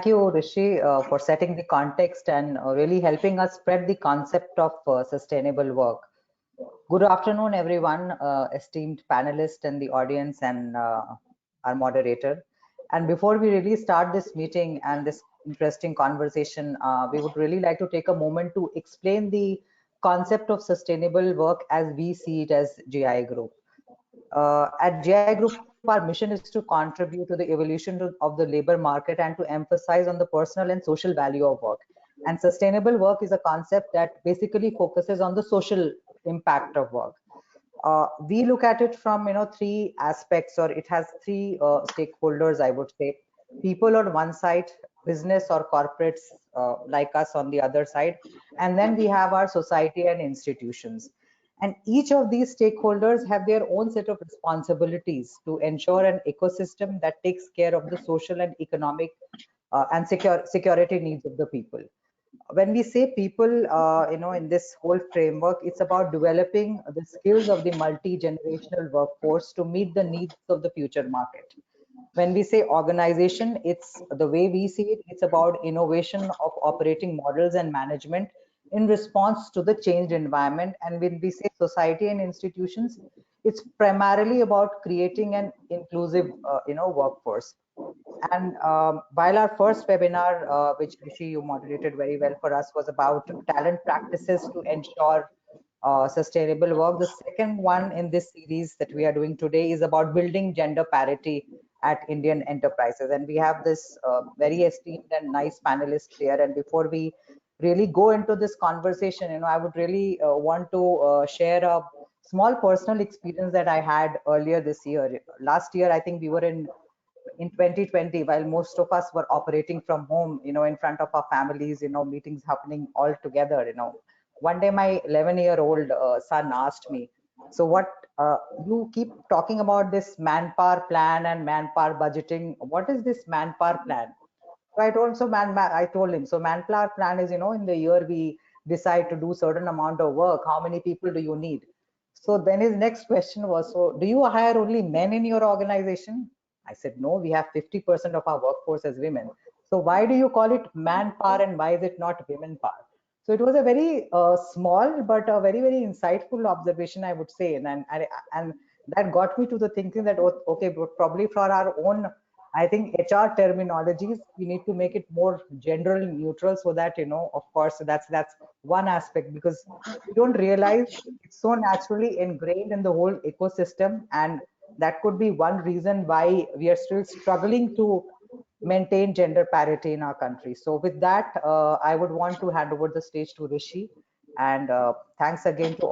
Thank you, Rishi, for setting the context and really helping us spread the concept of sustainable work. Good afternoon, everyone, esteemed panelists and the audience and our moderator. And before we really start this meeting and this interesting conversation, we would really like to take a moment to explain the concept of sustainable work as we see it as GI Group. At GI Group, our mission is to contribute to the evolution of the labor market and to emphasize on the personal and social value of work. And sustainable work is a concept that basically focuses on the social impact of work. We look at it from three aspects, or it has three stakeholders, I would say. People on one side, business or corporates like us on the other side, and then we have our society and institutions. And each of these stakeholders have their own set of responsibilities to ensure an ecosystem that takes care of the social and economic and security needs of the people. When we say people, in this whole framework, it's about developing the skills of the multi-generational workforce to meet the needs of the future market. When we say organization, it's the way we see it, it's about innovation of operating models and management in response to the changed environment. And when we say society and institutions, it's primarily about creating an inclusive workforce. And while our first webinar, which Rishi you moderated very well for us, was about talent practices to ensure sustainable work, the second one in this series that we are doing today is about building gender parity at Indian enterprises. And we have this very esteemed and nice panelists here. And before we really go into this conversation, I would really want to share a small personal experience that I had earlier this year. Last year, I think we were in 2020, while most of us were operating from home, in front of our families, meetings happening all together, one day my 11-year-old son asked me, so what, you keep talking about this manpower plan and manpower budgeting. What is this manpower plan? So I told, I told him, so manpower plan is, in the year we decide to do certain amount of work, how many people do you need? So then his next question was, so do you hire only men in your organization? I said, no, we have 50% of our workforce as women. So why do you call it manpower and why is it not women power? So it was a very small but a very, very insightful observation, I would say. And that got me to the thinking that, okay, but probably for our own, I think HR terminologies, we need to make it more gender neutral so that, of course, that's one aspect, because we don't realize it's so naturally ingrained in the whole ecosystem. And that could be one reason why we are still struggling to maintain gender parity in our country. So with that, I would want to hand over the stage to Rishi. And thanks again to